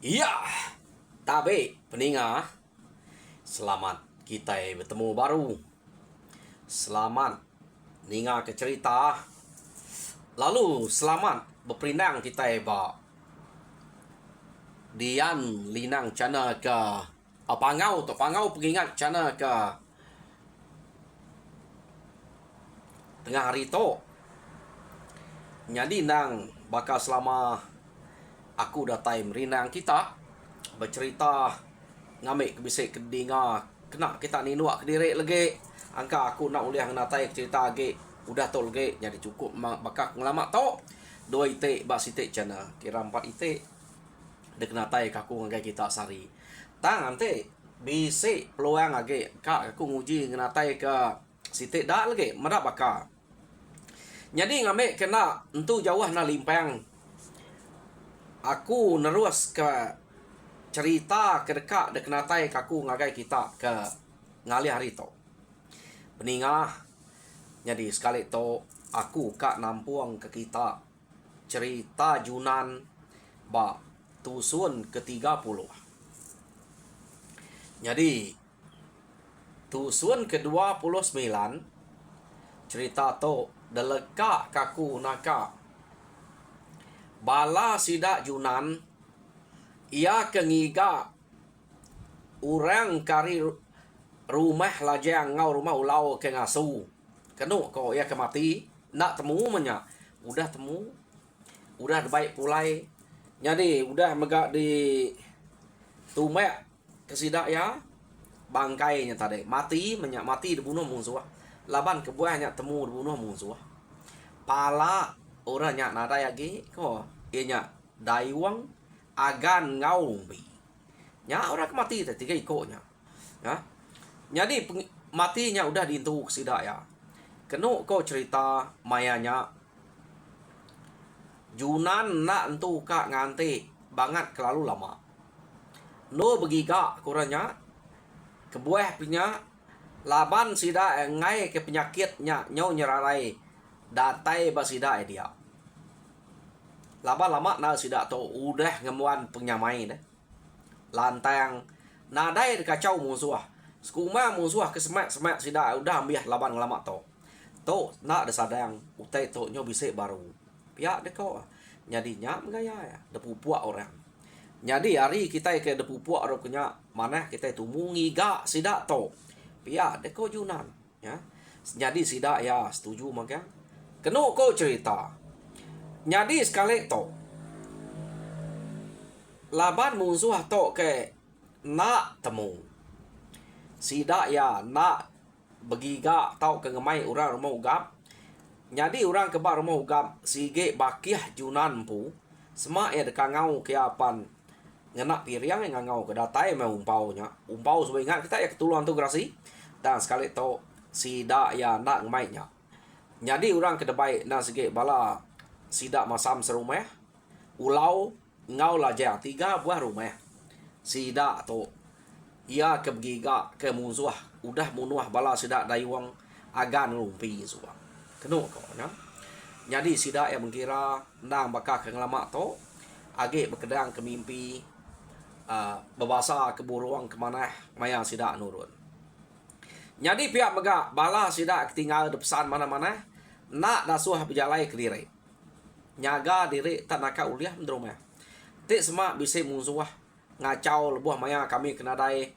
Iya, tapi peninga, selamat kita bertemu baru. Selamat ninga ke cerita. Lalu selamat berperindang kita ba Dian linang cana ke apangau to pangau pengingat cana ke tengah hari to. Jadi nang bakal selama aku datai merinang kita bercerita ngamik kebisik kedinga kena kita ni nuak kediri lagi angka aku nak uliah natai cerita lagi udah tol lagi jadi cukup bakal ngelamak to dua itik bak sitik cana kira 4 itik dek natai kaku ngai kita sari tang ante bisik peluang lagi kak aku nguji natai ke sitik dak lagi madak bakal jadi ngamik kena entu jauh na limpang aku nerus ke cerita ke dekat dek natai kaku ngagai kita ke ngalih hari to. Peningah jadi sekali to aku kak nampuang ke kita cerita Junan ba tusun ke-30. Jadi tusun ke-29 cerita to deleka kaku naka bala sidak Junan ia kengiga orang kari rumah lajang ngau rumah ulau ke ngasu kenu ko ia kemati nak temu menya udah temu udah baik pulai jadi udah megak di tumek kesidak ya bangkainya tadi mati menya mati dibunuh musuh laban kebuahnya temu dibunuh musuh pala orangnya nada lagi ko ianya daiwang agan ngaumbi nya orang mati teh tiga ikutnya ya jadi matinya udah diintuk sidak ya kenu ko cerita mayanya Junan nak entu kak nganti banget kelalu lama no begiga kurangnya kebuah punya laban sidak ngai ke penyakitnya nyau nyerarai datai basida dia lama-lama na sidak to udah ngemuan penyamai deh lantang nadai kacau musuh skuma musuh ke semak sidak udah ambil laban lama to nak ada sadang utai to nyo bisa baru pihak dek ko nyadinya gaya ya depu puak orang jadi hari kita ke depu puak orang punya mana kita tumungi ga sidak to pihak dek ko Junan ya jadi sidak ya setuju makanya kenu ko cerita jadi sekali to laban musuh to ke nak temu sidak ya nak begiga tau ke ngemai orang rumah ugap jadi orang kebar rumah ugap sige bakiah Junan pu semak ya dekangau kiapan ngenak piriang yang ngau ke datai mau umpau supaya ingat kita ya ketuluan tu grasi dan sekali to sidak ya nak ngemai nya jadi orang ke debai na sige bala sidak masam serumah ulau ngau laja 3 buah rumah sidak to ia ke begiga ke musuh udah munuah bala sidak daiwang agan lumpi suah kenu ko nya jadi sidak yang mengira nang bakal ke ngelama to age berkedang ke mimpi berbasa ke buruang ke mana maya sidak nurun jadi pihak mega bala sidak tinggal di pesan mana-mana nak dasuh berjalai kelire nyaga diri tak naka uliah mendromah tik semak bisa musuh ngacau lebuh maya kami kena dai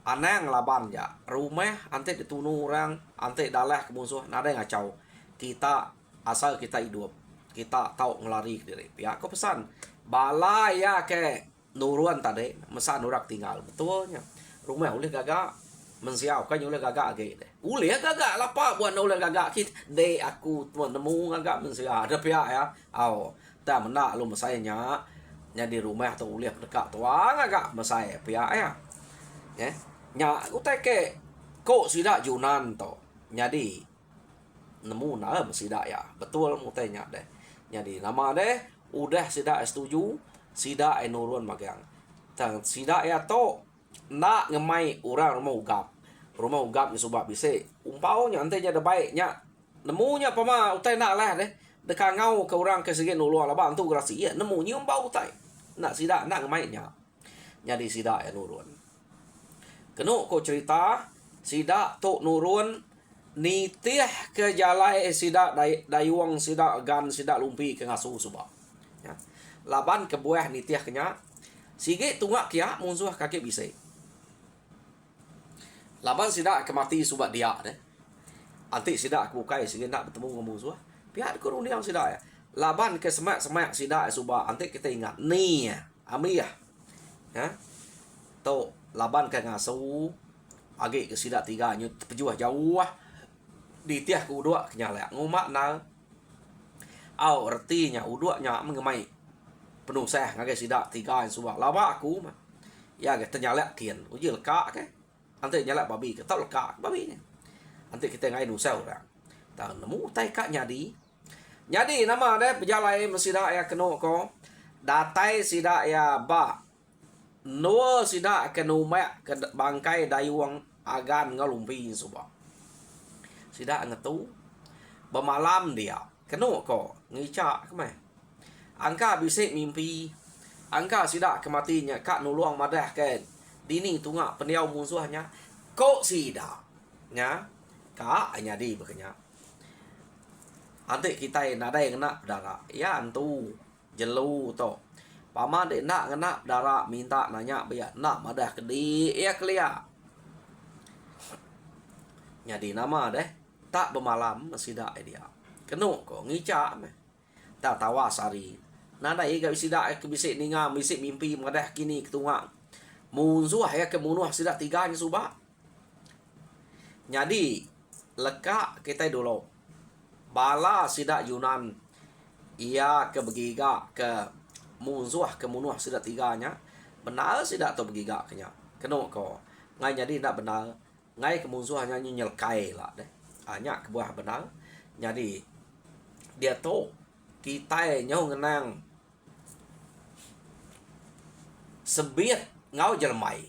anang laban ya rumah ante ditunu orang ante dalah ke musuh nada ngacau kita asal kita hidup kita tahu ngelari diri pihak ko pesan bala ya ke nuruan tadi mesan urak tinggal betulnya rumah ulih gagak mensiau kan ulih gagak age deh ulih gagak lapa buat ulih gagak kit de aku tuan nemu gagak mensiau ada pihak ya au tak mena lu mesainya di rumah atau ulih dekat tuang agak mesai pihak ya nya utai ke ko sidak Junan to jadi nemu na sidak ya betul mutanya deh jadi nama deh udah sidak setuju sidak nurun magang tang sidak ya to nak ngemai orang rumah ugap ni subak bisa umpau nya ante ada baiknya nemunya pama utai nak lah deh dekangau ke orang ke segi nulu ala bantu grasi ya nemu nyi umpau utai nak sidak nak ngemainnya. Jadi sidak ya nurun. Kenu ko cerita sidak tok nurun nitih ke jalai sidak dayuang sidak gan sidak lumpi ke ngasu subak. Ya. Laban ke buah nitih kenya sige tunggak kia musuh kaki bisik. Laban sidak ke mati subak dia deh. Antik sidak ke bukai sige nak bertemu dengan musuh. Pihak kurung dia sidak ya. Laban ke semak sidak subak antik kita ingat ni ya. Amiyah. Ya. Tok laban ke ngasu agi ke sidak tiga nyu pejuah jauh di tiah ke udua kenyala ngumak na au artinya uduanya mengemai penuh seh ngagai sidak tiga yang subak laba aku mah ya ke ternyala kian uji leka ke ante nyala babi ke tau leka babi nya ante kita ngai nu sau dah ta nemu tai ka nyadi nama deh pejalai mesida ya keno ko datai sidak ya ba no sidak ke nu mek ke bangkai dayuang agan ngalumpi subak sidak ngetu bemalam dia keno ko ngica kemai angka bisik mimpi angka sidak kematinya kak nuluang madah kan dini tunga pendiau musuhnya kok sidak nya kak nyadi bekenya ante kita nada yang nak darah ya antu jelu to pama de nak ngena darah minta nanya biar nak madah kedi ya kelia nyadi nama deh tak bemalam sidak dia keno ko ngica tak tawa sari nada iga sidak ke bisik ninga bisik mimpi madah kini ketunga musuh ya ke munuh sidak tiga nya subak nyadi leka kita dulu bala sidak Yunan ia ke begiga ke musuh ke munuh sidak tiganya benar sidak to begiga kenya keno ko ngai jadi nak benar ngai ke musuh hanya nyelkai lah deh hanya ke buah benar jadi dia to kita nyau ngenang sebiat ngau jelmai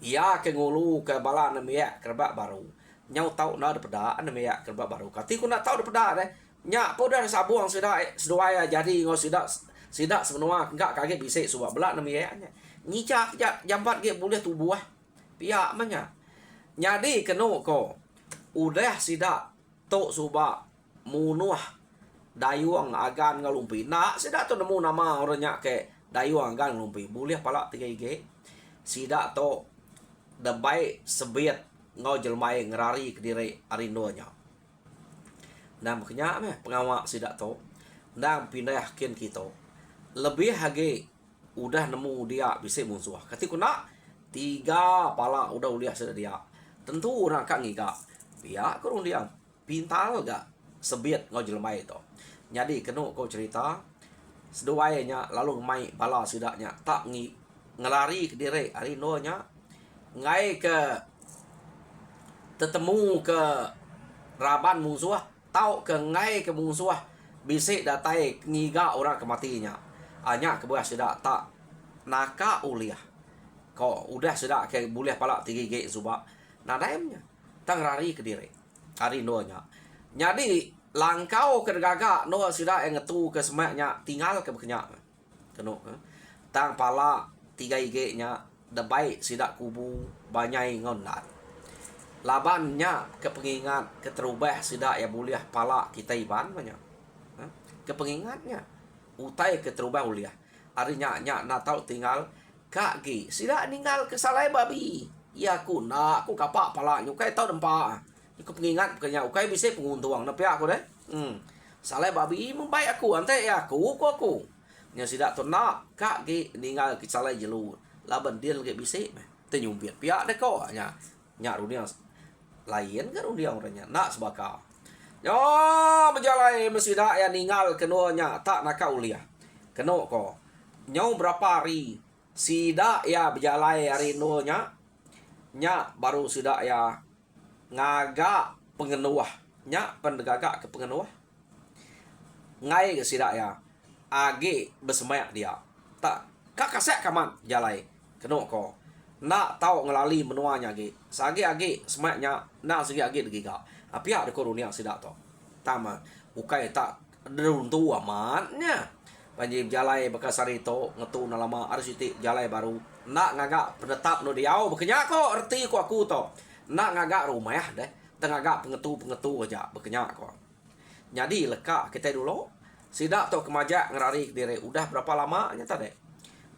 ia ke ngulu ke bala namia kerbak baru nyau tau na depeda namia kerbak baru kati ku nak tau depeda deh nya podar sabuang sidak seduaya jadi ngau sidak sebenua enggak kaget bisik subak belak namia nya nyica jambat ge boleh tubuh pihak manya nyadi keno ko udah sidak tok subak munuh dayuang agan ngalumpi nak sidak tu nemu nama orangnya ke dayuang agan ngalumpi boleh pala 3G sidak to debai sebiat ngau jelmai ngerari ke diri arindonya dan makanya pengawak sidak to dan pindah yakin kita lebih hage udah nemu dia bisa musuh ketika nak 3 pala udah uliah sudah dia tentu orang kak ngiga pihak kurung dia pintal gak sebiat ngau jelmai itu jadi kena kau cerita seduainya lalu mai bala sidaknya tak ngelari ke diri arinonya ngai ke tetemu ke raban musuh tau ke ngai ke musuh bisik datai ngiga orang kematinya hanya ke buah sidak tak naka uliah kau udah sidak ke boleh pala 3G subak nadaimnya tang rari ke diri arinonya jadi langkau ke gagak no sidak yang ngetu ke semaknya tinggal ke bekenya keno tang pala 3G nya debai sidak kubu banyai ngondat labannya kepengingat keterubah sidak ya boleh pala kita iban banyak kepengingatnya utai keterubah uliah arinya nya na tau tinggal kaki sidak ninggal ke salai babi ya aku nak aku kapak pala nyukai tau dempa aku pengingat kenya ukai bisa penguntuang napi aku deh salai babi membaik aku ante ya aku nya sidak tu nak kaki ninggal ke salai jelu laban dia lagi bisa tenyumpit pihak deh kau nya dunia lain kan dunia orangnya nak sebaka yo berjalai mesidak ya ninggal kenuanya tak nak uliah keno ko nyau berapa hari sidak ya berjalai hari nonya nya baru sidak ya ngaga pengenuah nya pendegagak ke pengenuah ngai ke sidak ya age besemak dia tak kakasek kaman jalai keno ko nak tahu ngelali menuanya age sage age semaknya nak segi age degiga api ada korunia sidak to tama ukai tak deruntu amatnya Panji jalai bekas sarito ngetu na lama arsiti jalai baru. Nak ngagak penetap no diau bekenyak ko erti ko aku to. Nak ngagak rumah ya deh. Tengagak pengetu aja bekenyak ko. Jadi leka kita dulu. Sidak to kemajak ngerari diri. Udah berapa lama nyata deh.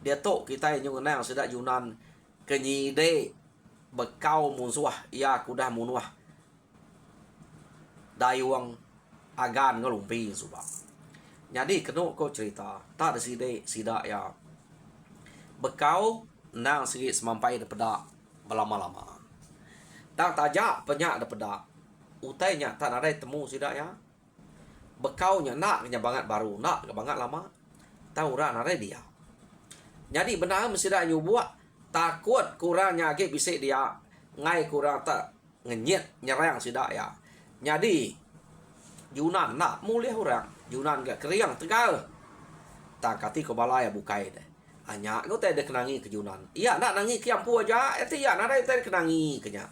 Dia to kita yang ngenang sidak Yunan kenyide bekau musuh ya kudah munuah. Dayuang agan ngelumpi subak. Jadi kena ko cerita tak ada sidak ya bekau nang segi semampai daripada berlama-lama. Tak tajak penyak daripada utainya tak ada temu sidak ya. Bekaunya nak nya banget baru, nak banget lama. Tahu ran ada dia. Jadi benar mesti dak buat takut kurangnya ke bisik dia ngai kurang tak ngenyet nyerang sidak ya. Jadi Yunan nak mulia orang. Yunan gak keriang tegal. Tak kati ko balaya bukai deh. Hanya kau tak ada kenangi ke Yunan. Iya nak nangi kiampu aja. Itu ya nak ada kenangi kenya.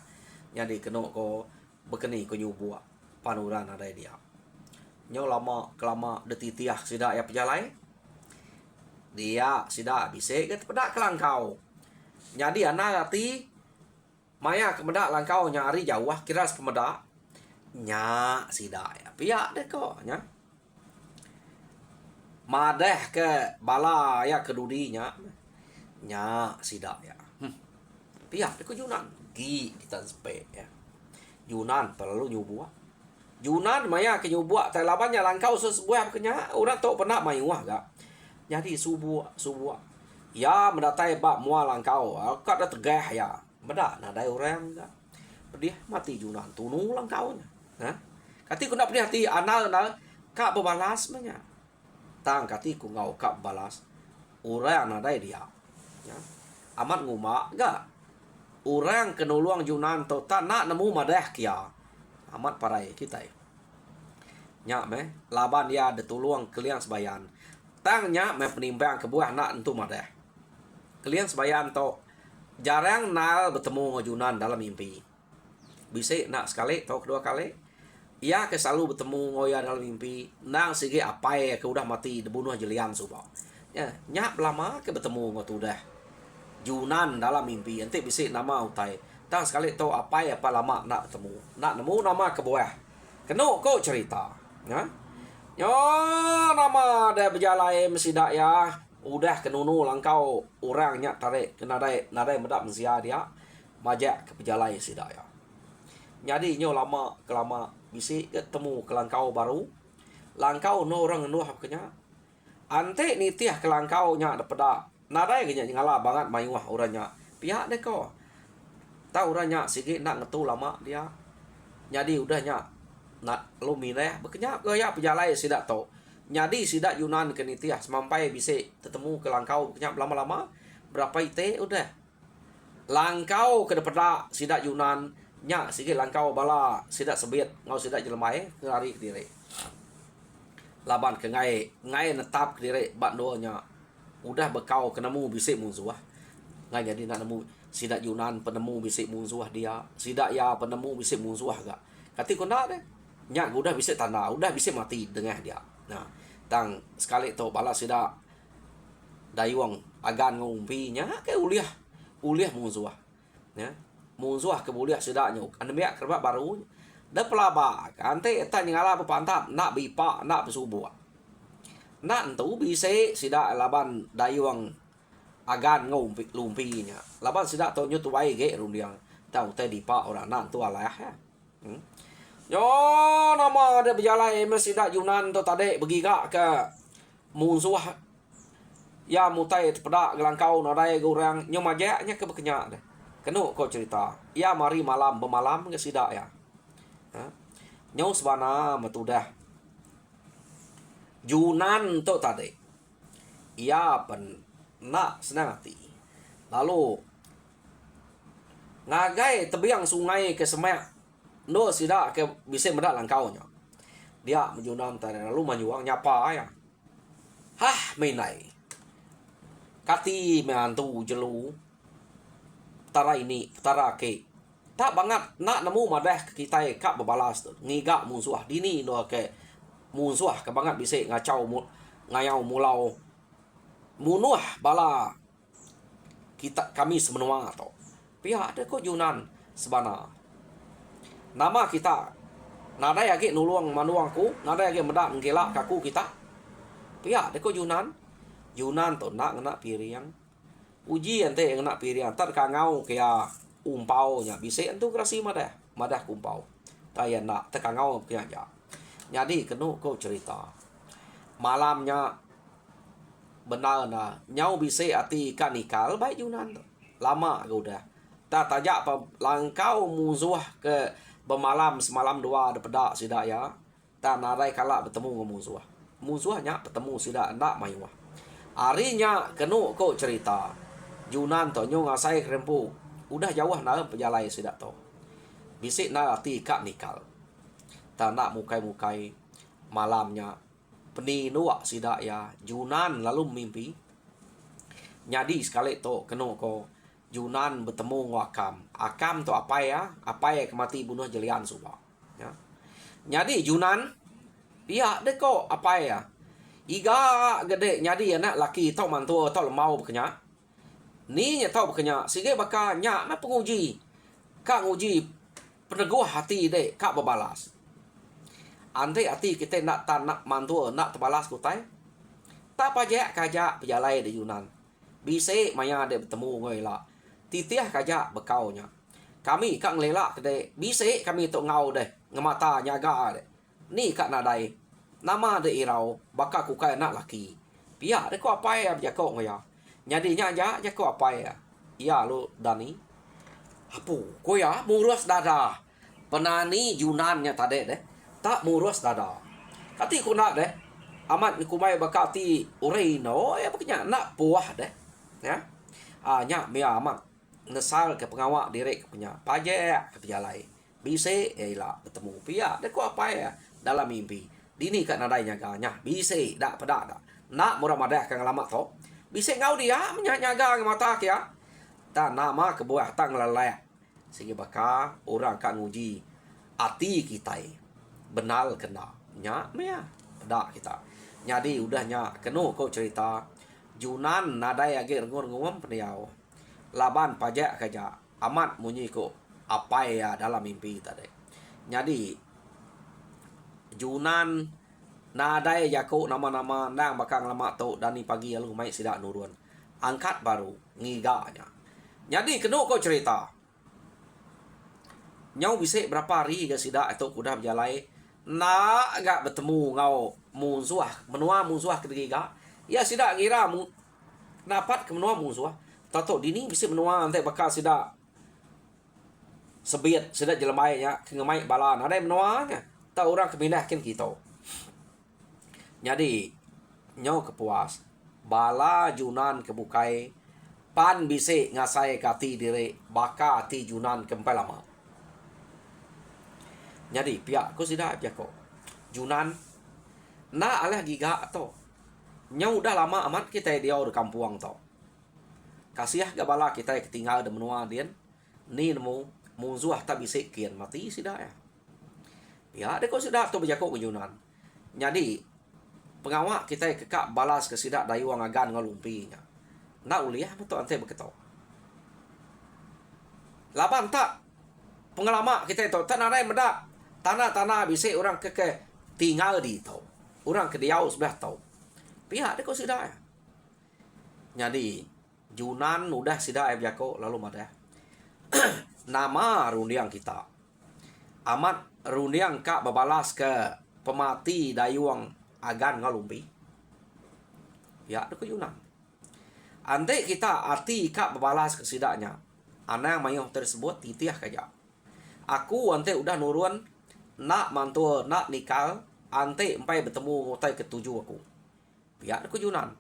Jadi kena ko bekeni ko nyubuak panuran ada dia. Nyo lama kelama detitiah sidak ya pejalai. Dia sidak bisik ke pedak kelangkau. Jadi anak hati maya kemedak langkau nyari jauh kira sepemedak. Nya sidak ya pihak deh kok nya madeh ke bala ya kedudinya nya sidak ya pihak deh kok Yunan gi ditaspe ya Yunan perlu nyubua Yunan maya ke nyubua tai labannya langkau sesuai kenya orang tok pernah mayuah gak jadi subuh ya mendatai bak mua langkau kat dah tegah ya bedak nadai orang gak pedih mati Yunan tunu langkaunya. Nah, kati ku nak hati anal kak berbalas banyak. Tang kati ku ngau kak balas. Orang nadai dia. Ya. Amat nguma gak. Orang kenuluang Yunan to tak nak nemu madah kia. Amat parai kita. Nyak me laban dia detuluang keliang sebayan. Tang nyak me penimbang kebuah nak entu madah. Keliang sebayan to jarang nal bertemu Yunan dalam mimpi. Bisa nak sekali atau kedua kali. Ia ke selalu bertemu ngoya dalam mimpi. Nang segi apa ya ke udah mati dibunuh jelian subah. Ya, nyak lama ke bertemu ngotu dah. Yunan dalam mimpi. Nanti bisa nama utai. Tang sekali tahu apa ya apa lama nak bertemu. Nak nemu nama ke bawah. Kena kau cerita. Ya. Yo nama dah berjalan mesti dak ya. Udah kenunu langkau orangnya tarik kena nadai medap mensia dia. Majak ke berjalan sidak ya. Jadi nyo lama kelama bisi ketemu kelangkau baru. Langkau no orang nuh kenya. Ante ni tiah kelangkau nya daripada nadai kenya ngala banget mayuah orangnya. Pihak deh ko. Tahu orangnya sigi nak ngetu lama dia. Jadi udahnya nak lumine bekenya gaya pejalai sidak to. Jadi sidak Yunan ke nitiah semampai bisi ketemu kelangkau kenya lama-lama berapa ite udah. Langkau ke daripada sidak Yunan nya sikit langkau bala sidak sebiat ngau sidak jelmai ngari ke diri laban ke ngai netap ke diri bak doanya udah bekau kenemu bisik musuh ngai jadi nak nemu sidak Yunan penemu bisik musuh dia sidak ya penemu bisik musuh gak kati kona deh nya udah bisik tanda udah bisik mati dengah dia nah tang sekali tu bala sidak dayuang agan ngumpinya ke uliah musuh ya musuh kemuliah sedaknya anemia kerba baru dah pelaba ante eta nyala pepantap nak bipa nak bersubuh nak entu bise sidak laban dayuang agan ngumpi lumpinya laban sidak to nyutu wae ge rundiang tau teh dipa orang nak tu alah ya yo nama ada berjalan sidak Yunan to tade begiga ke musuh ya mutai pedak gelangkau nadai orang nyomajaknya ke bekenya deh. Kena kau cerita. Ya mari malam bermalam ke sidak ya. Ha? Nyau sebana metudah. Yunan tu tadi. Ia pen nak senang hati. Lalu ngagai tebiang sungai ke semak. No sidak ke bisa medak langkaunya. Dia Yunan tadi lalu menyuang nyapa ya. Hah mainai. Kati menantu jelu. Tara ini, tara ke. Tak banget nak nemu madah kita kak berbalas tu. Ngigak musuh dini no ke musuh ke banget bisa ngacau ngayau mulau munuah bala kita kami semenua to. Pihak ada ko Yunan sebana. Nama kita nada yagi nuluang manuangku, nada yagi medak ngelak kaku kita. Pihak ada ko Yunan. Yunan to nak ngena piriang. Uji ante ngena piriang tar kangau kaya umpau nya bise antu krasi madah kumpau. Taya nak tekangau kaya ja. Jadi kenu ko cerita. Malamnya benar na nyau bise ati kanikal baik Yunan tu. Lama ke udah. Tak tajak pa langkau musuh ke bermalam semalam dua ada pedak sidak ya. Tak narai kalak bertemu dengan musuh. Musuhnya bertemu sidak nak mayuah. Harinya kenu ko cerita. Yunan tu nyung asai krempu. Udah jauh na penjalai sidak tu. Bisik na ati kanikal. Tak nak mukai-mukai malamnya peninuak sidak ya Yunan lalu mimpi nyadi sekali to keno ko Yunan bertemu ngakam akam to apa ya kemati bunuh jelian suba ya nyadi Yunan dia deko apa ya iga gede nyadi anak laki to mantua to mau bekenya ni nya to bekenya sige baka nya na penguji ka nguji peneguh hati de ka berbalas. Andai hati kita nak tanak mantua nak terbalas kutai. Tak pajak kajak pejalai di Yunan. Bise maya ada bertemu ngai la. Titiah kajak bekaunya. Kami kak ngelelak kedai. Bise kami tok ngau deh. Ngemata nyaga deh. Ni kak nadai. Nama de irau baka kukai nak laki. Pihak de ko apa ya berjakok ngaya. Nyadi nyaja jakok apa ya. Ya lu Dani. Apu ko ya murus dada. Penani Yunannya tadi deh. Tak murus dada. Kati ku nak deh. Amat ni kumai bakati urei no ya baknya nak puah deh. Ya. Nya mia amat nesal ke pengawak direk punya pajak ke pejalai. Bise ialah bertemu pia deh ku apa ya dalam mimpi. Dini kat nadainya ganya. Bise dak pedak dak. Nak murah madah kang lama to. Bise ngau dia menyaga mata kia. Tak nama kebuah tang lalai. Sehingga baka orang kan nguji ati kita. Benal kena nya mea dak kita nyadi udahnya kenu kau cerita Yunan nadai age rengur-ngum peniau laban pajak kaja amat munyi ko apa ya dalam mimpi tadi nyadi Yunan nadai jako nama-nama nang bakang lama tu dani pagi lalu mai sidak nurun angkat baru ngiganya nyadi kenu kau cerita nyau bisik berapa hari ke sidak itu kuda berjalai nak agak bertemu ngau musuh menua musuh ketiga ya sidak kira dapat ke menua musuh tato dini bisa menua nanti bakal sidak sebiat sidak jelemai ya kengemai balan ada menuanya tak orang kepindahkan kita jadi nyau kepuas bala Yunan kebukai pan bisa ngasai kati diri baka ti Yunan kempai lama. Jadi pihak ko sida pihak ko Yunan na alah giga to nyau dah lama amat kita dia di kampung to kasiah ga bala kita ketinggal de menua dien ni nemu musuh tak bisa kian mati sida ya pihak de ko sida to berjako ke Yunan jadi pengawak kita kekak balas ke sida dayu ngagan ngalumpinya na uliah betul ante beketo laban tak pengalaman kita itu tanah medak tanah-tanah bisa orang keke tinggal di tau. Orang ke diau sebelah tau. Pihak dia kau sidak ya. Jadi Yunan udah sidak ya jako lalu madah. Nama rundiang kita. Amat rundiang kak babalas ke pemati dayuang agan ngalumpi. Pihak dia kau Yunan. Andai kita arti kak babalas ke sidaknya. Anak mayong tersebut titiah kaja. Aku ante udah nurun nak mantua nak nikal ante empai bertemu ngotai ketujuh aku pihak aku Yunan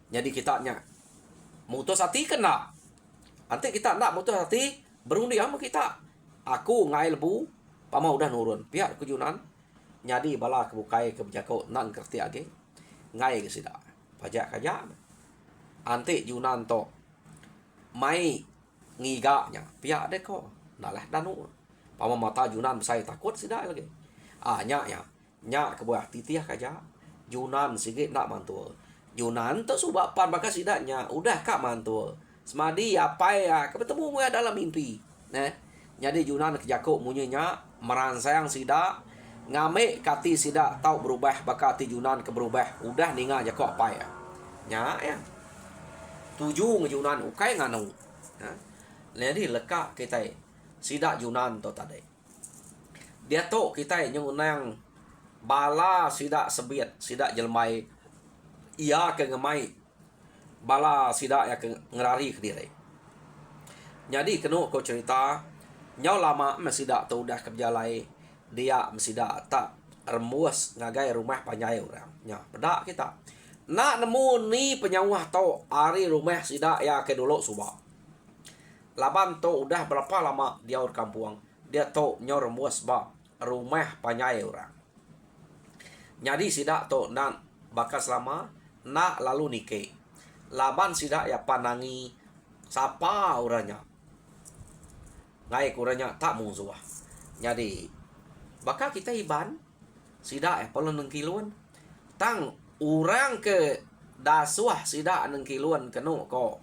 jadi kitanya mutus hati kena ante kita nak mutus hati berundi sama kita aku ngai lebu pama udah nurun pihak aku Yunan jadi bala kebukai kebejako nan kerti age ngai ke sida pajak kaja ante Yunan to mai ngiganya pihak deko nalah danu pama mata Yunan saya takut sidak lagi nya kebuah titiah kaja Yunan sikit nak mantua. Yunan tu subak pan bakas sidaknya. Udah kak mantua. Semadi apa ya. Ketemu mu dalam mimpi. Jadi Yunan kejakuk munyanya. Meransang sidak. Ngamek kati sidak tau berubah. Bakati Yunan ke berubah. Udah ninga jakuk apa ya. Ya. Tuju nge Yunan ukai nganu. Jadi lekak kita. Sidak Yunan tu tadi. Dia tu kita nyunang. Bala sidak sebiat. Sidak jelmai. Ia ke ngemai bala sidak ya ke ngerari ke diri. Jadi kena kau cerita nyau lama mesidak tu dah keberjalai dia mesidak tak remus ngagai rumah panjai orang. Nya pedak kita. Nak nemu ni penyawah tu ari rumah sidak ya ke dulu subak. Laban tu udah berapa lama dia ur kampung. Dia tu nyau remus ba rumah panjai orang. Jadi sidak tu nak bakas lama nak lalu nike. Laban sidak ya panangi sapa orangnya. Ngai orangnya tak musuh. Jadi bakal kita iban sidak ya perlu nengkiluan. Tang orang ke dasuah sidak nengkiluan kenu ko.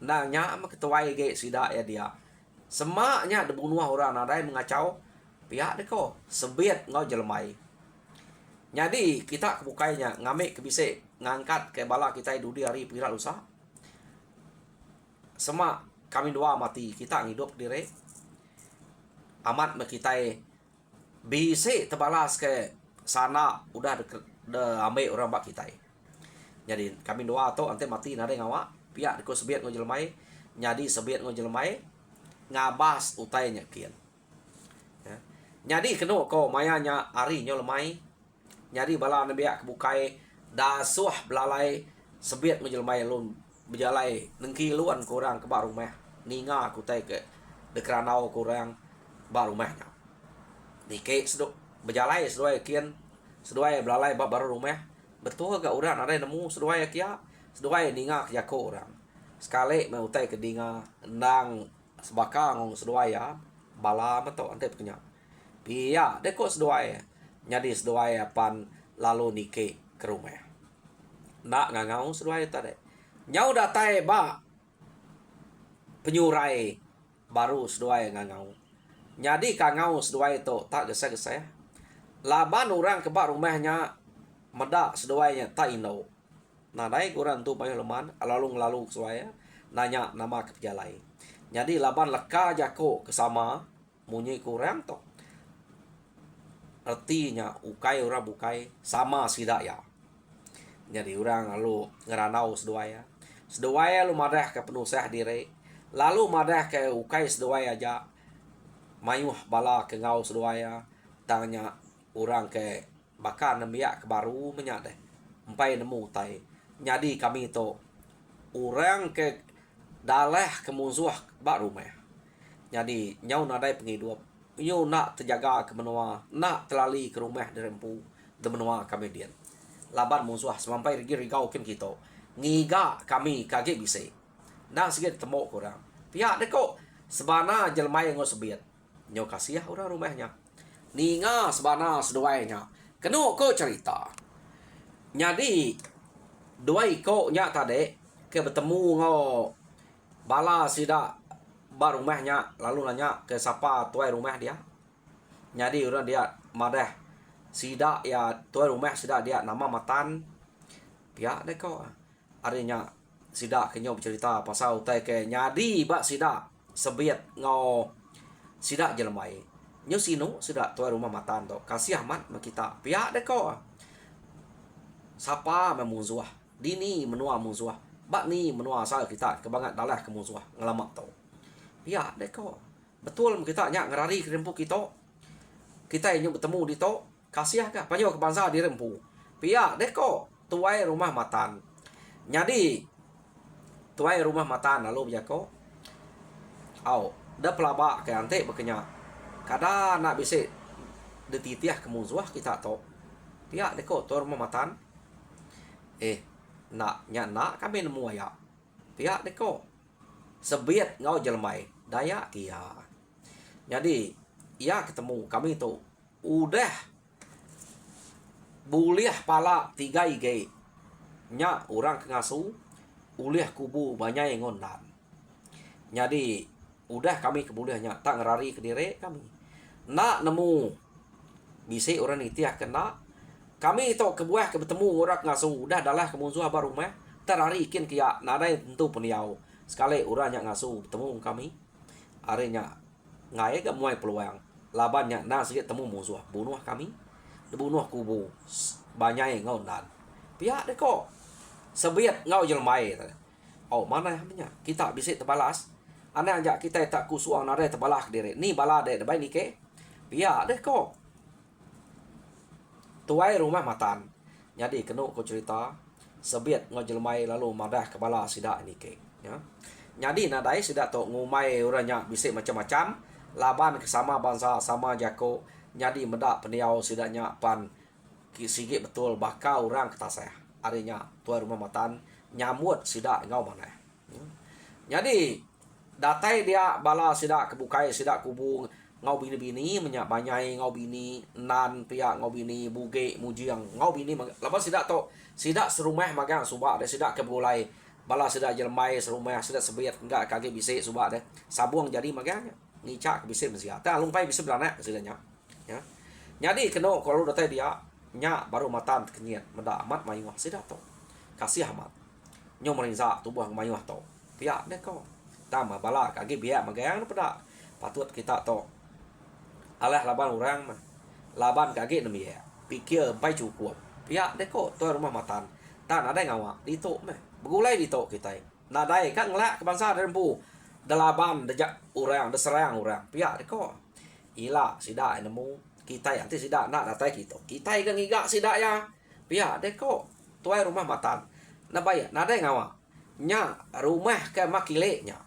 Nanya ama ketuai ge sidak ya dia. Semaknya debunuah orang nadai mengacau. Pihak de ko sebiat ngau jelmai. Jadi kita kebukainya ngamik kebisik ngangkat ke bala kita dudi hari pira lusa. Semak kami dua mati kita hidup diri. Amat me kita bisik terbalas ke sana udah de ambil orang bak kita. Jadi kami dua atau ante mati nade ngawa pihak ko sebiat ngojelmai. Jadi sebiat ngojelmai ngabas utainya kian. Ya. Jadi kena ko mayanya ari nyolemai. Jadi bala nabiak kebukai dasuh belalai sebiat menjelmai lun berjalai nengki luan kurang ke bar rumah ninga aku tai ke dekranau kurang bar rumahnya nike seduk berjalai seduai kian seduai belalai baru rumah betul gak orang ada nemu seduai kia seduai ninga kia ko orang sekali mau tai ke dinga nang sebaka ngong seduai ya bala meto ante punya pia deko seduai jadi seduai pan lalu nike ke rumah. Nak ngangau seduai tadi. Nyau datai ba penyurai baru seduai ngangau. Jadi kangau seduai tu tak gesah-gesah. Laban orang ke bak rumahnya medak seduainya tak indo. Nah dai kurang tu payah leman lalu seduai nanya nama kejalai. Jadi laban leka jako kesama munyi kurang tu. Artinya ukai orang bukai sama sidak ya. Jadi orang lalu ngeranau seduaya. Seduaya lu madah ke penusah diri. Lalu madah ke ukai seduaya aja. Mayuh bala ke ngau seduaya. Tanya orang ke bakar nembiak ke baru menyadeh. Empai nemu tai. Jadi kami tu orang ke dalah ke musuh bak rumah. Jadi nyau nadai penghidup. Yo nak terjaga ke menua, nak terlali ke rumah dirempu de menua kami dian. Laban musuh sampai rigau kin kita. Ngiga kami kaget bisa. Nak sikit temu kurang. Pihak deko sebana jelmai ngo sebiat. Nyo kasih orang rumahnya. Ninga sebana seduainya. Kenu ko cerita. Jadi dua ko nya tadi ke bertemu ngo bala sida bar rumahnya lalu nanya ke siapa tuai rumah dia. Jadi orang dia madah sida ya tuai rumah sida dia nama Matan. Pihak deko artinya sida kenyo bercerita pasal utai ke nyadi bak sida sebiat ngo sida jelmai. Nyo sino sida tuai rumah Matan to. Kasih amat ma kita. Pihak deko siapa memusuh. Dini menua musuh. Bak ni menua asal kita kebangat dalah ke musuh ngelamak to. Ya, deko. Betul kita nyak ngerari ke rempu kita. Kita yang bertemu di to. Kasih kah? Panyo ke bangsa di rempu. Pia, deko. Tuai rumah Matan. Jadi, tuai rumah Matan lalu berjako. Au, dah pelabak ke ante berkenya. Kada nak bisa detitiah ke musuh kita to. Pia, deko. Tuai rumah Matan. Nak kami nemu ayak. Pia, deko. Sebiat ngau jelmai. Daya kia. Jadi ia ketemu kami tu udah Buliah pala 3 ige. Nya orang kengasu uliah kubu banyak ngondan. Jadi udah kami kebuliahnya tak ngerari ke diri kami. Nak nemu bisi orang itiah kena kami itu kebuah ke bertemu orang ngasuh udah dalah ke musuh baru mah terari ikin kia nadai tentu peniau sekali orang yang ngasuh bertemu kami arenya ngai gak muai peluang labannya na sikit temu musuh bunuh kami dibunuh kubu banyak ngau dan pihak deh kok sebiat ngau jelmai oh mana hamnya kita bisa terbalas ane ajak kita tak kusuang nadai terbalas diri ni bala deh debai ni ke pihak deh kok tuai rumah matan. Jadi kena ko cerita sebiat ngojelmai lalu madah kepala sidak ni ke. Ya. Jadi nadai sidak to ngumai orangnya bisik macam-macam laban kesama bangsa sama jako. Jadi medak peniau sidaknya pan sikit betul bakal orang ketasah. Artinya tuai rumah matan nyamut sidak ngau mana. Ya. Jadi datai dia bala sidak kebukai sidak kubu ngau bini-bini menyak banyai ngau bini nan pihak ngau bini buge mujiang ngau bini lepas sidak to sidak serumah magang subak de sidak kebulai bala sidak jelmai serumah sidak sebiat enggak kage bisik subak de sabuang jadi magangnya ngicak bisik mesia ta lumpai bisik beranak sidanya ya jadi kena kalau datai dia nya baru matan kenyat mendak amat mayuh sidak to kasih amat nyo merinza tubuh mayuh to pihak de ko tama bala kage biak magang pada patut kita to alah laban orang mah laban kaget nemi ya pikir pai cukup pihak deko tuan rumah matan tak ada ngawa ditok mah begulai ditok kita nadai kan ngelak ke bangsa rempu delaban dejak orang deserang orang pihak deko ila sidak nemu kita nanti sidak nak datai kita kan ngigak sidak ya pihak deko tuan rumah matan nabaya nadai ngawa nya rumah ke makilenya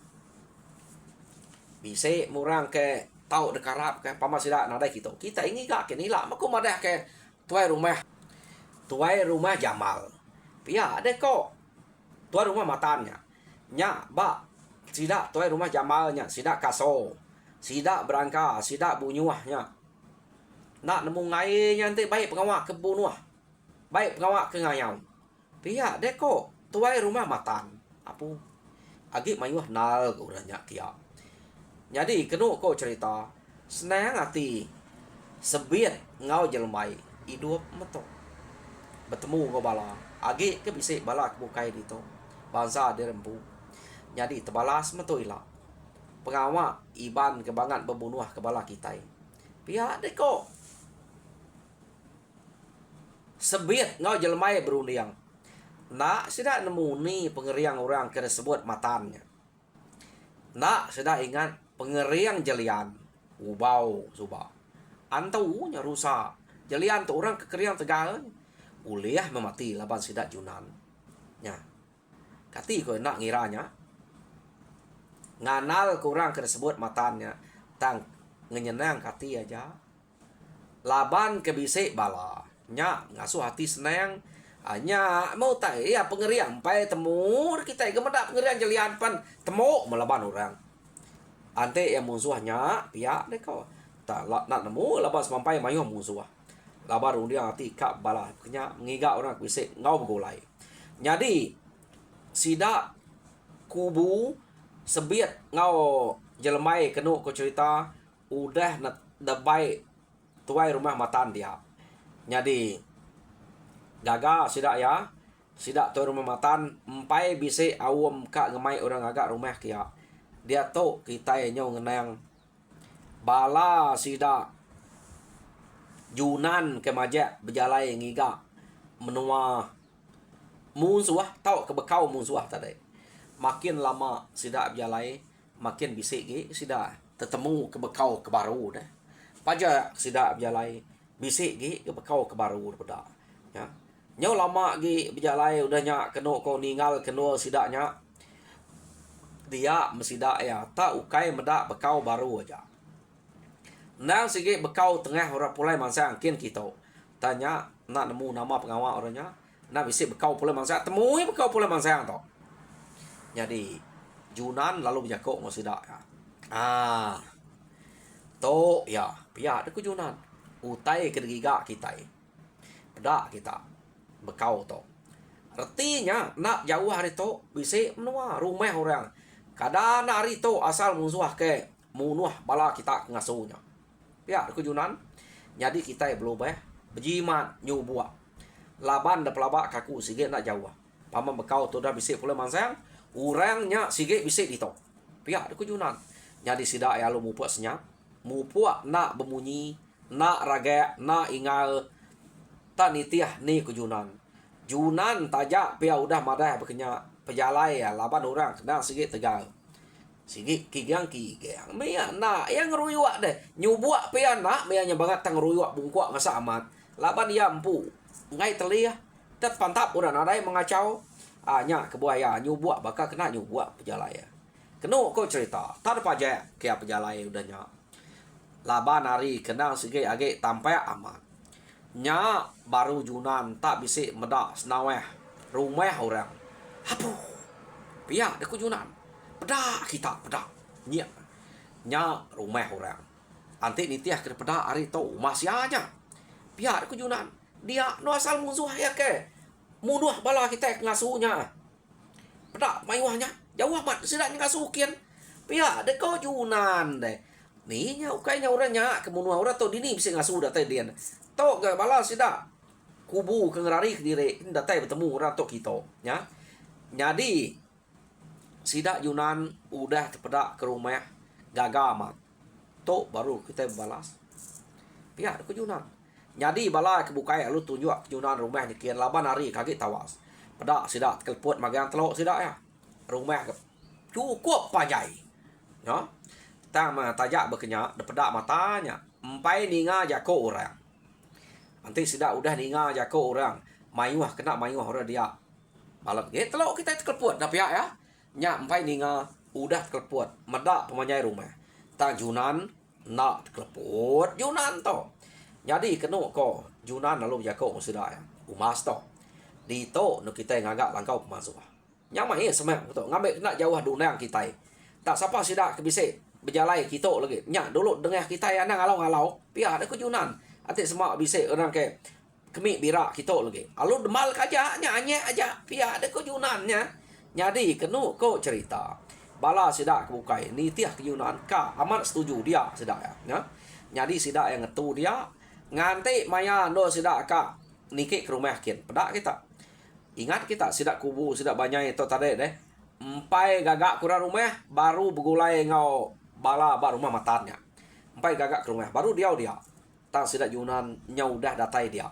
bisa murang ke tau dekarap ke paman sidak nadai kita ini gak kini lah maku madah ke tuai rumah Jamal pia ada kok tuai rumah matanya nya ba sidak tuai rumah Jamalnya sidak kaso sidak berangka sidak bunyuahnya nak nemu ngai nanti baik pengawak ke bunuh baik pengawak ke ngayau pia ada kok tuai rumah matan apu agi mayuh nal uranya kia. Jadi kena kau cerita senang hati sebiat ngau jelmai hidup meto bertemu kau bala agi ke bisik bala kebukai dito bangsa dirempu jadi terbalas meto ila pengawak iban kebangan berbunuh ke bala kita pihak deko sebiat ngau jelmai berunding nak sudah nemu ni pengeriang orang kena sebut matannya nak sudah ingat pengeriang jelian ubau suba antau nya rusa jelian tu orang kekeriang tegal uliah memati laban sidak junan nya kati ko nak ngiranya nganal kurang kena sebut matannya tang ngenyenang kati aja laban kebisik bala nya ngasuh hati senang hanya mau tak ya pengeriang pai temu kita gemedak pengeriang jelian pan temu melaban orang ante yang musuhnya pihak deh kau tak nak nemu lepas sampai mayuh musuh labar undiang hati kak bala kenya ngigak orang bisik ngau begulai jadi sidak kubu sebiat ngau jelmai kenu ko cerita udah debai tuai rumah matan dia jadi gaga sidak ya sidak tuai rumah matan empai bisik awam kak ngemai orang agak rumah kia dia tu kita nyo ngenang bala sida junan ke majak berjalai ngiga menua musuh tau ke bekau musuh tadi makin lama sida berjalai makin bisik ge sida tetemu ke bekau ke baru dah paja sida berjalai bisik ge ke bekau ke baru pada ya nyo lama ge berjalai udahnya kena kau ninggal kena sidaknya dia mesida ya tak ukai medak bekau baru aja nang sige bekau tengah orang pulai mangsa angkin kita tanya nak nemu nama pengawal orangnya nak bisik bekau pulai mangsa temui bekau pulai mangsa to jadi junan lalu berjakok mesida ya to ya pia deku junan utai kedegiga kita pedak kita bekau to. Artinya nak jauh hari to bisa menua rumah orang. Kadang hari to asal musuh ke munuh bala kita ngasuhnya. Ya, kejunan. Jadi kita belum berjimat nyubua. Laban da pelabak kaku sige nak jauh. Paman bekau tu dah bisa pula mansang. Orangnya sige bisa dito. Pihak kejunan. Jadi sidak ya lu mupuak senyap. Mupuak nak bemunyi, nak raga, nak ingal. Tak nitiah ni kejunan. Junan tajak pia udah madah berkenya pejalai ya laban orang kena sige tegal. Sige kigang. Mia nak yang ngeruyuak deh. Nyubuak pia nak mia nya banget tang ngeruyuak bungkuak ngasa amat. Laban dia empu. Ngai telia. Tet pantap orang ada yang mengacau. Nya kebuaya nyubuak bakal kena nyubuak pejalai ya. Kenu kau cerita. Tak ada pajak kaya pejalai udahnya. Laban hari kena sige age tampai amat. Nya baru junan tak bisa medak senaweh rumah orang. Hapu. Pihak deku junan. Pedak kita pedak. Nya rumah orang. Antik nitiah ke pedak hari tu masih aja. Pihak deku junan. Dia no asal musuh ya ke. Munuh bala kita ngasuhnya. Pedak mayuahnya. Jauh amat sedang ngasuhkian. Pihak deku junan deh. Ni nya ukainya orangnya kemunuh orang tu dini bisa ngasuh datai dia. Tok ke bala sida kubu ke ngerari ke diri datai bertemu orang tok kita ya. Jadi sida Yunan udah terpedak ke rumah gagal amat. Tok baru kita balas. Pihak ke Yunan. Jadi bala kebukai lu tunjuk ke Yunan rumah ni kian laban hari kaget tawas. Pedak sida kelput magang telok sida ya. Rumah cukup panjai. Ya. Tama tajak berkenyak depedak matanya. Empai ninga jako orang. Nanti sudah udah ninga jako orang. Mayuah kena mayuah orang dia. Malam gitu telok kita terkeleput dah pihak ya. Nya empai ninga udah terkeleput. Medak pemanyai rumah. Tang Junan nak terkeleput Junan to. Jadi kena ko Junan lalu jako sudah ya. Umas to. Di to no kita ngagak langkau pemasuk. Nya mai semak to. Ngambil kena jauh dunang kita. Tak siapa sudah kebisik berjalai kita lagi. Nya dulu dengar kita yang ngalau-ngalau. Pihak ada ke Junan. Atik semua bisa orang ke kemik birak kita lagi. Alu demal kaja nyanyi aja pihak ada kejunannya. Jadi kenu kau cerita. Bala sidak kebukai ni tiah kejunan ka amat setuju dia sidak ya. Jadi sidak yang ngetu dia nganti maya no sidak ka nikik ke rumah kin. Pedak kita. Ingat kita sidak kubu sidak banyak itu tadi deh. Empai gagak kurang rumah baru begulai ngau bala bar rumah matanya. Empai gagak ke rumah baru dia. Tang sidak Yunan nyaudah datai dia.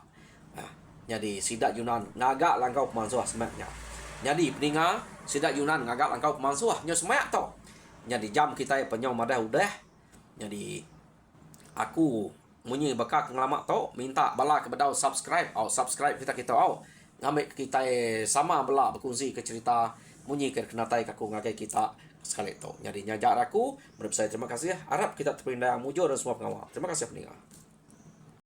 Jadi sidak Yunan ngagak langkau pemansuah semaknya. Jadi peninga sidak Yunan ngagak langkau pemansuah nyo semak to. Jadi jam kita penyau madah udah. Jadi aku munyi bakal ngelamak to minta bala kepada subscribe kita ngambil kita sama bela berkongsi ke cerita munyi ke kenatai kaku ngagai kita sekali to. Jadi nyajak aku berpesan terima kasih. Harap kita terpindah mujur dan semua pengawal. Terima kasih peninga.